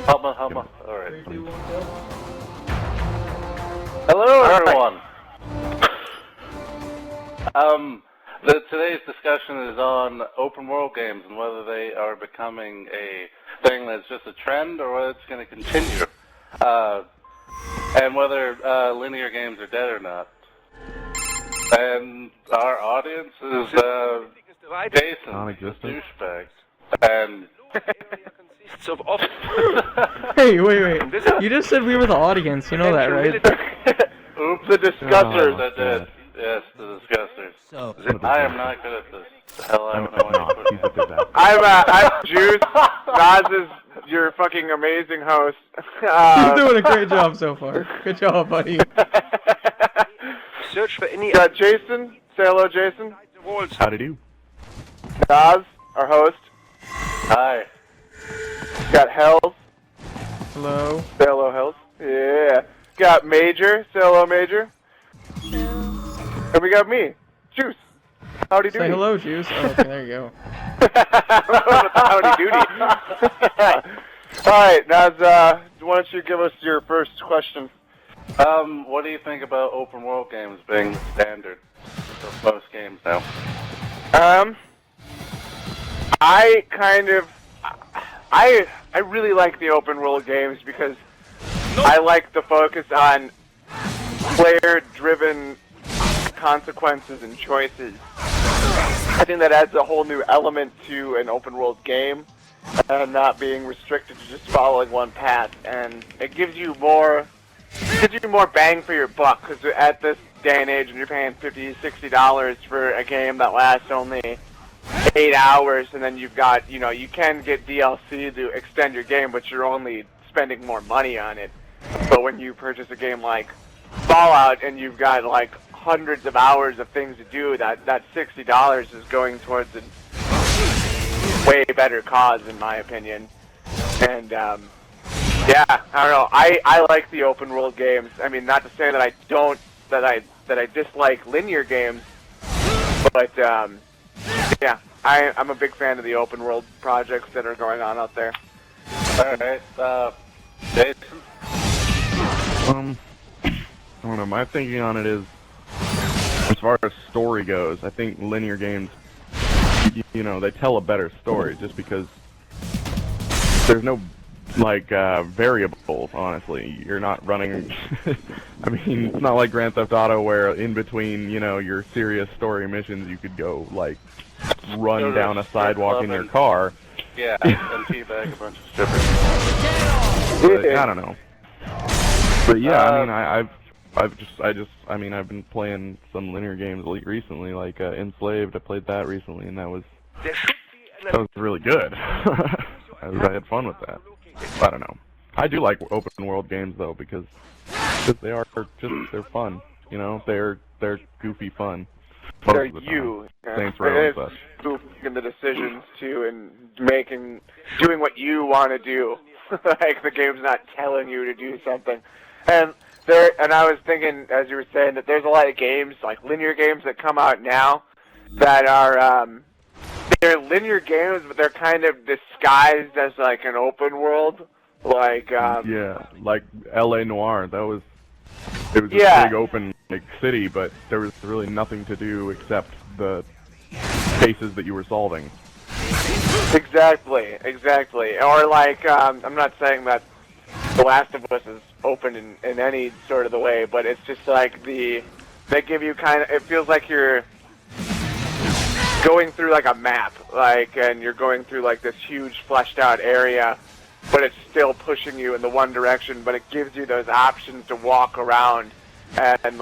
Humma. Alright. Hello, everyone. Today's discussion is on open world games and whether they are becoming a thing that's just a trend or whether it's going to continue. And whether linear games are dead or not. And our audience is Jason, the douchebag. And Hey, wait. You just said we were the audience, you know that, right? Oops, the discussers, I did. Yes, the discussers. So, I am not good at this. The hell, I don't know what he's a I'm Juice. Naz is your fucking amazing host. You're doing a great job so far. Good job, buddy. Search for any. Got Jason. Say hello, Jason. Howdy do. Naz, our host. Hi. Got Hells. Hello. Say hello, Hells. Yeah. Got Major. Say hello, Major. And we got me, Juice. Howdy doody. Say hello, Juice. Oh, okay, there you go. Howdy doody. Alright, Naz, why don't you give us your first question? What do you think about open world games being the standard for most games now? I really like the open world games because I like the focus on player-driven consequences and choices. I think that adds a whole new element to an open world game, not being restricted to just following one path, and it gives you more bang for your buck, because at this day and age when you're paying $50, $60 for a game that lasts only 8 hours, and then you've got, you can get DLC to extend your game, but you're only spending more money on it. But when you purchase a game like Fallout and you've got like hundreds of hours of things to do, that $60 is going towards a way better cause, in my opinion. And yeah, I don't know. I like the open world games. I mean, not to say that I dislike linear games, but yeah, I'm a big fan of the open world projects that are going on out there. All right, Jason. I don't know. My thinking on it is, as far as story goes, I think linear games, they tell a better story just because there's no variables. Honestly, you're not running. I mean, it's not like Grand Theft Auto where in between, your serious story missions, you could go run down a sidewalk in your car. Yeah, and teabag a bunch of strippers. But, I don't know. But yeah, I mean, I've been playing some linear games recently, like Enslaved. I played that recently, and that was really good. I had fun with that. I don't know. I do like open world games though because they're fun. They're goofy fun. They're you. Saints Row and such. Making the decisions too, and doing what you want to do. Like the game's not telling you to do something. And I was thinking, as you were saying, that there's a lot of games, like linear games, that come out now that are they're linear games, but they're kind of disguised as like an open world, like yeah, like L.A. Noire. It was a big open city, but there was really nothing to do except the cases that you were solving. Exactly. Or like, I'm not saying that The Last of Us is open in any sort of the way, but it's just like they give you it feels like you're going through like a map, and you're going through like this huge fleshed out area, but it's still pushing you in the one direction, but it gives you those options to walk around and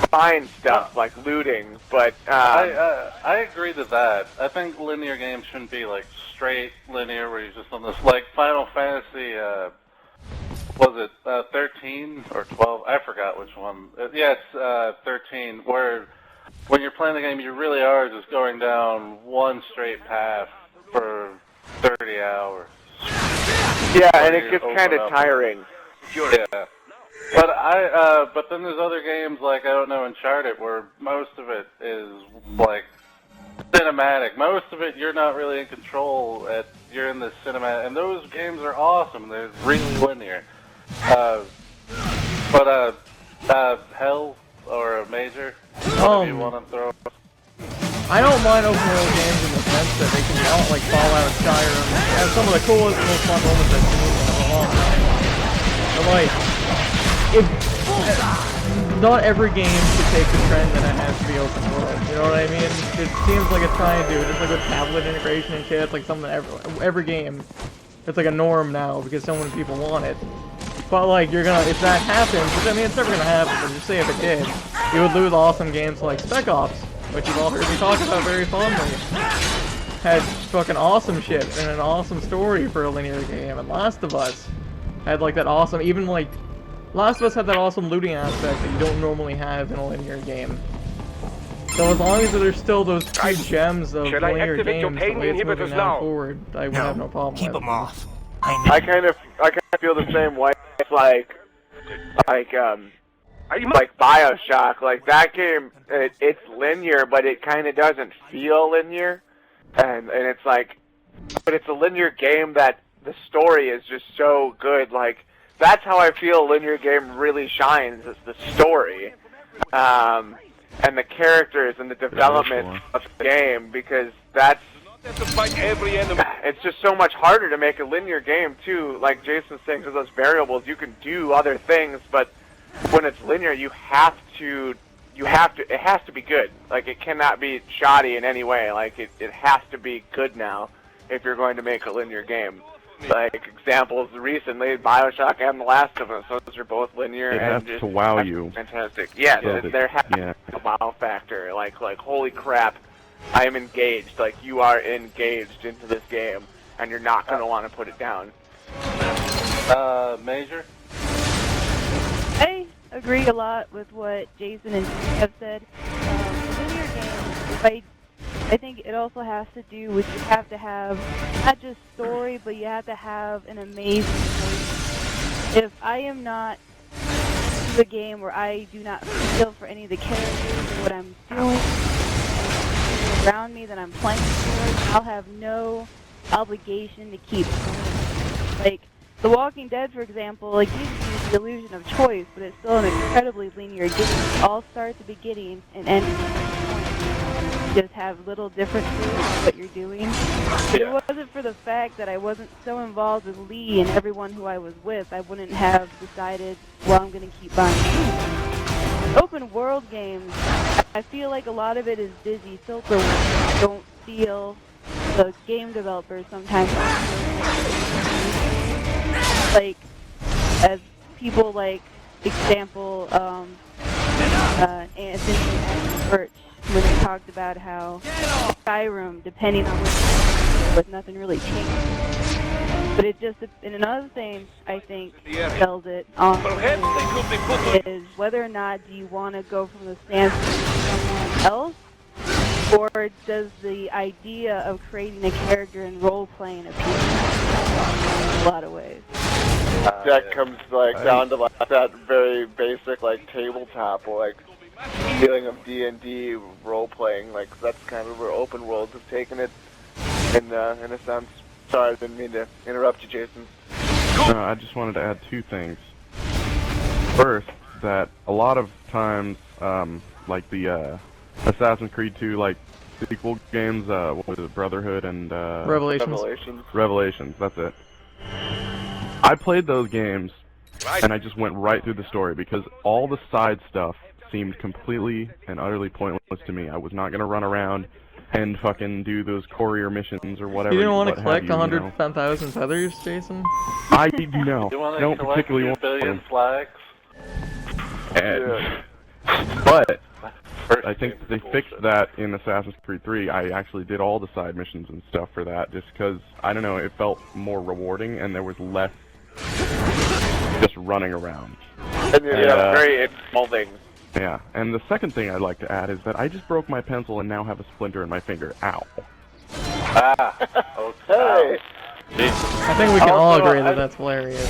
find stuff like looting, but I agree to that. I think linear games shouldn't be straight linear where you're just on this Final Fantasy. Was it 13 or 12? I forgot which one. Yeah, it's 13. Where when you're playing the game, you really are just going down one straight path for 30 hours. Yeah, and it gets kind of tiring. Yeah. But then there's other games I don't know, Uncharted, where most of it is cinematic. Most of it, you're not really in control. You're in the cinematic, and those games are awesome. They're really linear. But Hell or a Major, whatever you want to throw. I don't mind open world games in the sense that they can count like Fallout, Skyrim, have some of the coolest and most fun moments I've seen in a long time. But like, not every game should take the trend that it has to be open world. You know what I mean? It seems like it's trying to do, just like with tablet integration and shit. It's like something every game. It's like a norm now because so many people want it. But like, if that happens, which I mean, it's never gonna happen. But just say if it did, you would lose awesome games like Spec Ops, which you've all heard me talk about very fondly. Had fucking awesome shit and an awesome story for a linear game, and Last of Us had like that awesome, even like, Last of Us had that awesome looting aspect that you don't normally have in a linear game. So as long as there's still those two gems of linear games, the way it's moving now forward, I would have no problem with it. Keep them off. I kind of feel the same way. It's like BioShock. Like that game, it's linear, but it kind of doesn't feel linear, and it's like, but it's a linear game that the story is just so good. Like that's how I feel a linear game really shines. Is the story, and the characters and the development of the game, because that's. It's just so much harder to make a linear game too. Like Jason's saying, because those variables, you can do other things, but when it's linear, it has to be good. Like it cannot be shoddy in any way. Like it has to be good now if you're going to make a linear game. Like examples recently, BioShock and The Last of Us. Those are both linear It and has just to wow you. fantastic. Yes, there has to be a wow factor. Like holy crap. I am engaged, like you are engaged into this game, and you're not going to want to put it down. Major? I agree a lot with what Jason and Steve have said. Linear games, I think it also has to do with you have to have not just story, but you have to have an amazing story. If I am not in a game where I do not feel for any of the characters or what I'm doing, around me that I'm playing for, I'll have no obligation to keep going. Like, The Walking Dead, for example, like, gives you the illusion of choice, but it's still an incredibly linear game. You all start at the beginning and end at the point. You just have little differences in what you're doing. If it wasn't for the fact that I wasn't so involved with Lee and everyone who I was with, I wouldn't have decided, well, I'm going to keep buying open world games. I feel like a lot of it is busy filter. Don't feel the game developers sometimes like, as people like example Anthony and Birch, when they talked about how Skyrim, depending on what, with nothing really changed. But it just, and another thing I think tells it on is whether or not do you want to go from the stance of someone else, or does the idea of creating a character and role-playing appeal in a lot of ways. That comes like down to like that very basic like tabletop like feeling of D&D role-playing. Like that's kind of where open worlds have taken it in a sense. Sorry, I didn't mean to interrupt you, Jason. I just wanted to add two things. First, that a lot of times, like the Assassin's Creed 2, like sequel games, what was it, Brotherhood and Revelations, that's it. I played those games, and I just went right through the story because all the side stuff seemed completely and utterly pointless to me. I was not gonna run around and fucking do those courier missions or whatever. You didn't want to collect 110,000 feathers, Jason? I do know. You want to don't collect particularly 2 want billion flags? But I think they fixed that in Assassin's Creed 3. I actually did all the side missions and stuff for that just because, I don't know, it felt more rewarding and there was less just running around. And very involving. Yeah, and the second thing I'd like to add is that I just broke my pencil and now have a splinter in my finger. Ow. Okay. I think we can all agree that that's hilarious.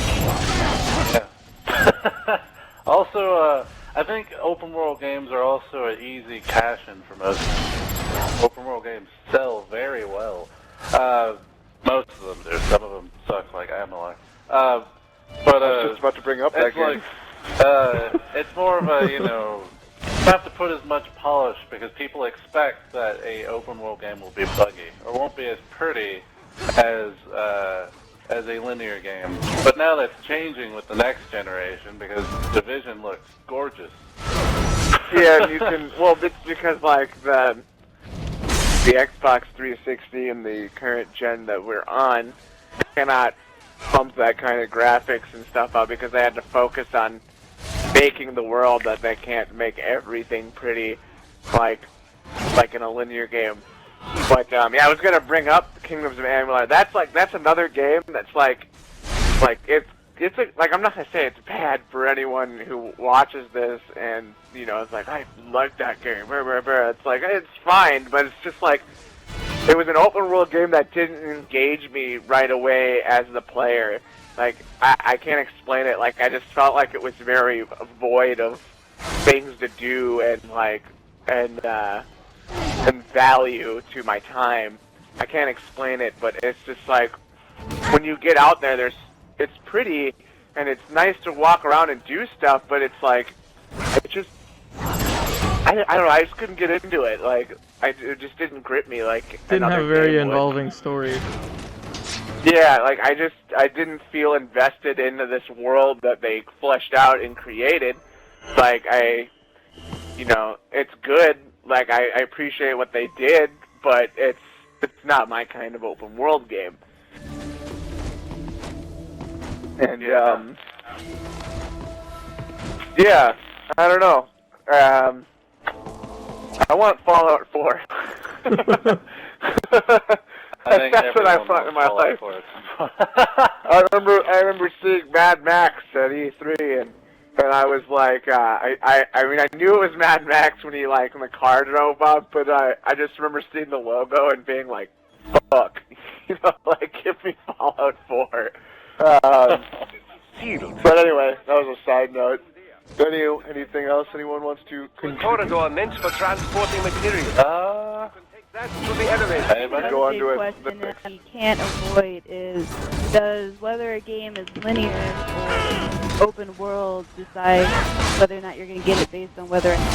Also, I think open world games are also an easy cash-in for most people. Open world games sell very well. Most of them do. Some of them suck, like Amalur. But I was just about to bring up that it's game. like, it's more of a, you know, you have to put as much polish because people expect that a open world game will be buggy or won't be as pretty as a linear game. But now that's changing with the next generation because Division looks gorgeous. Yeah, and you can. Well, it's because like the Xbox 360 and the current gen that we're on cannot pump that kind of graphics and stuff out because they had to focus on making the world that they can't make everything pretty like in a linear game. But yeah, I was gonna bring up Kingdoms of Amalur. That's another game that's like I'm not gonna say it's bad for anyone who watches this and you know it's like I like that game. It's like it's fine, but it's just like it was an open world game that didn't engage me right away as the player. Like I can't explain it. Like I just felt like it was very void of things to do and value to my time. I can't explain it, but it's just like when you get out there, it's pretty and it's nice to walk around and do stuff, but it's like it just I don't know. I just couldn't get into it. Like it just didn't grip me. Like Didn't have a very involving story. Yeah, like I didn't feel invested into this world that they fleshed out and created. Like it's good. Like I appreciate what they did, but it's not my kind of open world game. And yeah, I don't know. I want Fallout 4. That's what I thought in my life. I remember seeing Mad Max at E3 and I was like, I mean, I knew it was Mad Max when he, like, when the car drove up, but I just remember seeing the logo and being like, fuck, you know, like, give me Fallout 4. But anyway, that was a side note. Anything else anyone wants to Corridor meant for transporting materials. That's to the enemy. Anybody go on to it? Question that you can't avoid is, does whether a game is linear or open world decide whether or not you're going to get it based on whether or not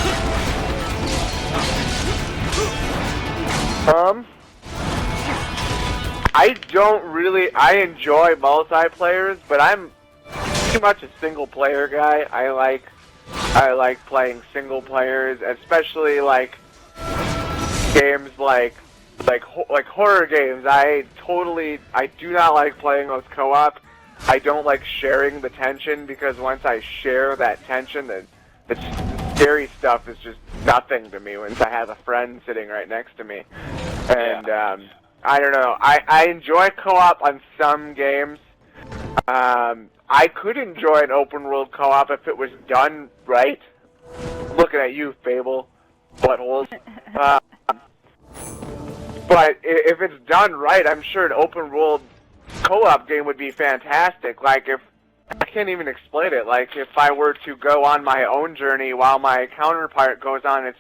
I enjoy multiplayers, but I'm pretty much a single player guy. I like playing single players, especially like games like horror games. I do not like playing with co-op. I don't like sharing the tension because once I share that tension, then the scary stuff is just nothing to me once I have a friend sitting right next to me. And I don't know. I enjoy co-op on some games. I could enjoy an open world co-op if it was done right. Looking at you, Fable, buttholes. But if it's done right, I'm sure an open world co-op game would be fantastic. Like I can't even explain it. Like if I were to go on my own journey while my counterpart goes on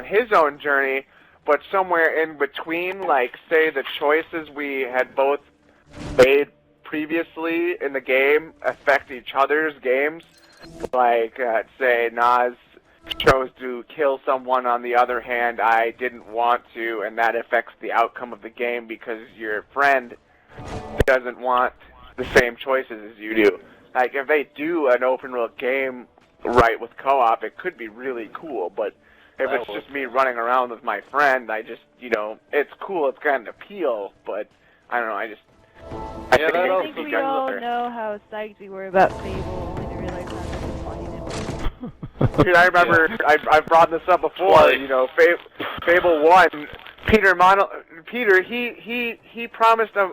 his own journey, but somewhere in between, like say the choices we had both made previously in the game affect each other's games. Like say Nas chose to kill someone, on the other hand I didn't want to, and that affects the outcome of the game because your friend doesn't want the same choices as you do. Like if they do an open world game right with co-op, it could be really cool, but if it's just me running around with my friend, I just, you know, it's cool, it's got an appeal, but I don't know, I think we all know how psyched we were about Fable when we realized how disappointing it was. Dude, I remember, I've brought this up before, you know, Fable 1, Peter, he promised a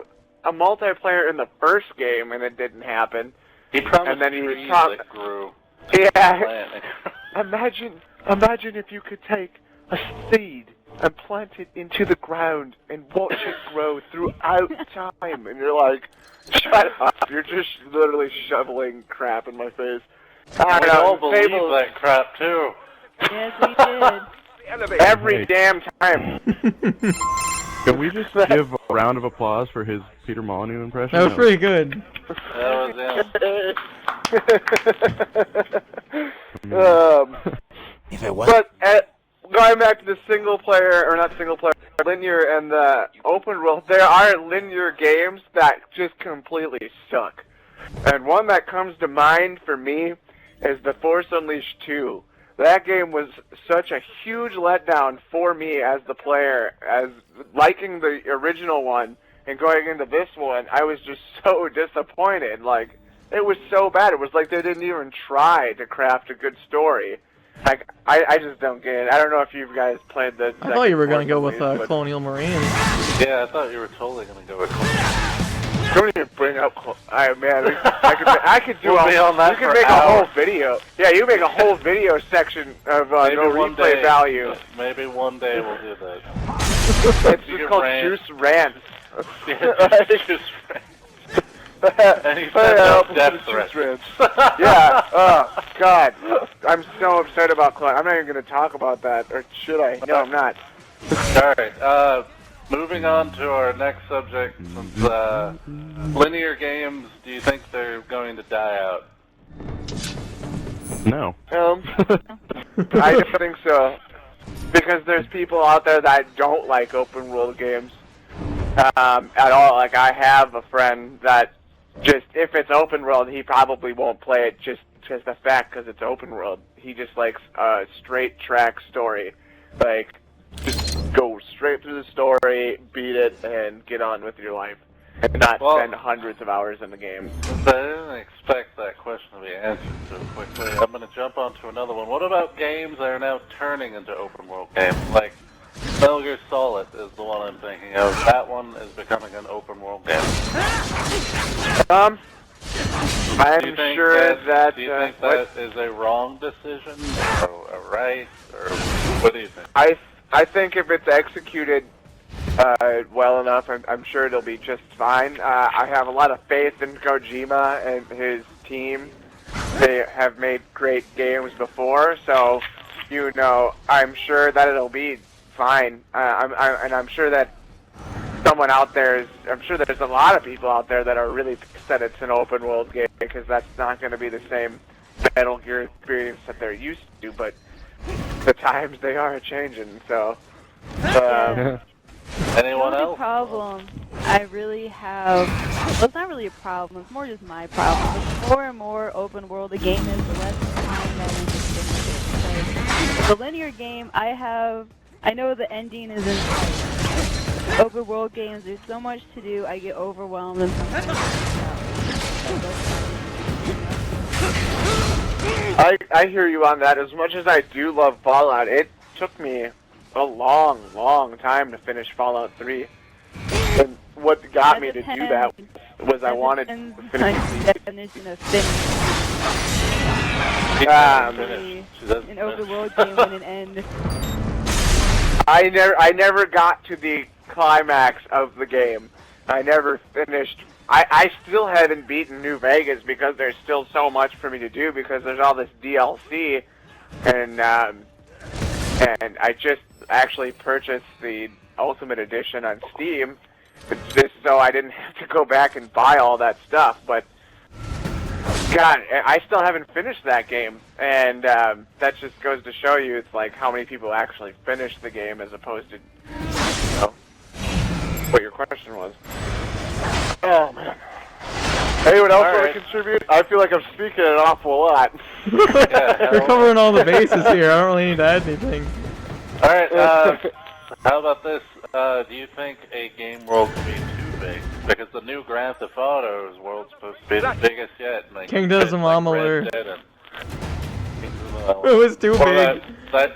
multiplayer in the first game, and it didn't happen. He promised and then trees that grew. Yeah. Imagine if you could take a seed and plant it into the ground and watch it grow throughout time. And you're like, shut up. You're just literally shoveling crap in my face. I We don't all know. believe Fable that crap too. Yes, we did. Elevator. every damn time. Can we just give a round of applause for his Peter Molyneux impression? That was pretty good. That was him. If it was But going back to the single player, or not single player, linear and the open world, there are linear games that just completely suck. And one that comes to mind for me is The Force Unleashed 2. That game was such a huge letdown for me as the player, as liking the original one and going into this one. I was just so disappointed. Like, it was so bad. It was like they didn't even try to craft a good story. Like, I just don't get it. I don't know if you guys played the. I thought you were going gonna go with Colonial Marines. Yeah, I thought you were totally gonna go with Colonial. Don't even bring up. I could do. We'll be on that you could for make a hours. whole video. Yeah, you make a whole video section of no replay value. Maybe one day we'll do that. It's just called Juice Rants. Yeah, Juice Rants. And he sent out death threats. Yeah. Oh God, I'm so upset about Clone. I'm not even going to talk about that, or should I? No, I'm not. All right. Moving on to our next subject, since linear games, do you think they're going to die out? No. I don't think so, because there's people out there that don't like open world games at all. Like, I have a friend that just, if it's open world, he probably won't play it just the fact because it's open world. He just likes a straight track story, like just go straight through the story, beat it, and get on with your life, and not spend hundreds of hours in the game. I didn't expect that question to be answered so quickly. I'm going to jump on to another one. What about games that are now turning into open world games? Like Metal Gear Solid is the one I'm thinking of. That one is becoming an open world game. I'm Do you think sure that. Do you think that is a wrong decision, or a right, or what do you think? I think if it's executed well enough, I'm sure it'll be just fine. I have a lot of faith in Kojima and his team. They have made great games before, so I'm sure that it'll be fine. I'm sure that someone out there I'm sure there's a lot of people out there that are really pissed that it's an open world game, because that's not going to be the same Metal Gear experience that they're used to, but the times they are changing, so. Anyone The only else? problem I really have, well, it's not really a problem, it's more just my problem. The more and more open world the game is, the less time that is spent. The linear game, I know the ending is in sight. Open world games, there's so much to do, I get overwhelmed and I hear you on that. As much as I do love Fallout, it took me a long, long time to finish Fallout 3. And what got me to do that was I wanted to finish the definition of finish. An open world game with an end. I never got to the climax of the game. I never finished. I still haven't beaten New Vegas because there's still so much for me to do, because there's all this DLC, and I just actually purchased the Ultimate Edition on Steam, just so I didn't have to go back and buy all that stuff. But God, I still haven't finished that game, and that just goes to show you it's like how many people actually finish the game as opposed to what your question was. Oh man. Anyone else want to contribute? I feel like I'm speaking an awful lot. You're covering all the bases here. I don't really need to add anything. All right. How about this? Do you think a game world could be too big? Because the new Grand Theft Auto's world's supposed to be the biggest yet. Like, Kingdom of Amalur. It was too big. That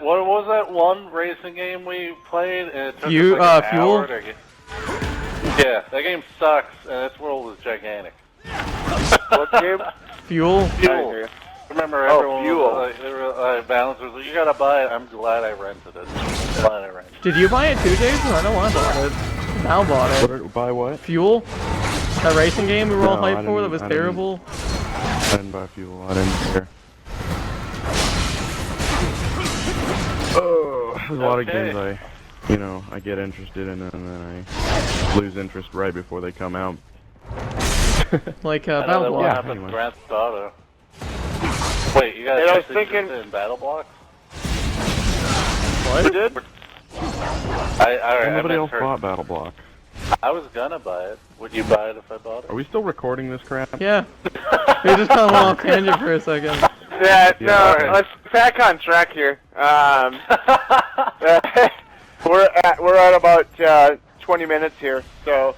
what was that one racing game we played? And it took us Fuel. like an hour to get... Yeah, that game sucks, and its world is gigantic. What game? Fuel. Fuel. Remember, everyone was Balance was like, you gotta buy it. I'm glad I rented it. Did you buy it 2 days ago? I know I bought it. Now bought it. Buy what? Fuel. That racing game we were all No, hyped for that was terrible. And by a few a lot in there. Oh, there's a lot of games I get interested in and then I lose interest right before they come out. Like I know that Battle won't Block. happen anyway. with Grand Theft Auto. Wait, you guys And I was actually thinking- interested in Battle Blocks? What? You did? I Nobody else misheard. bought Battle Block. I was gonna buy it. Would you buy it if I bought it? Are we still recording this crap? Yeah. We just kind of went off tangent for a second. Yeah, no, alright. let's back on track here. We're at about 20 minutes here, so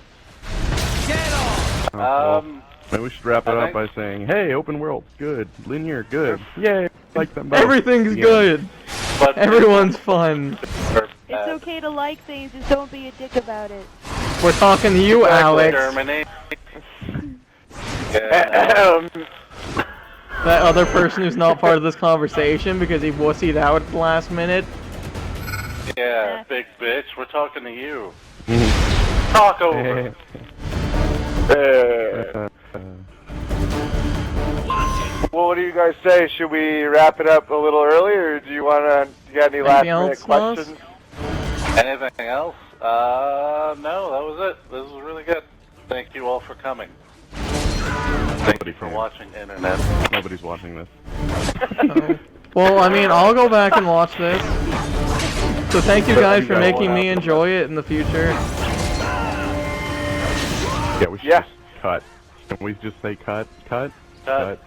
Maybe we should wrap it I up by think- saying, hey, open world, good. Linear, good. Yay, like them both. Everything's Yeah. good. But Everyone's fun. or It's bad. okay to like things, just don't be a dick about it. We're talking to you, Alex. Germany. Yeah. That other person who's not part of this conversation because he wussied out at the last minute. Yeah, big bitch. We're talking to you. Talk over. well, what do you guys say? Should we wrap it up a little early, or do you got any last minute else, Moss? questions? Anything else? No, that was it. This was really good. Thank you all for coming. Thank Nobody you for from- watching internet. Nobody's watching this. Well, I mean, I'll go back and watch this. So thank you guys for Yeah, making what me happened? enjoy it in the future. Yeah, we should Yeah. just cut. Can we just say cut? Cut? Cut.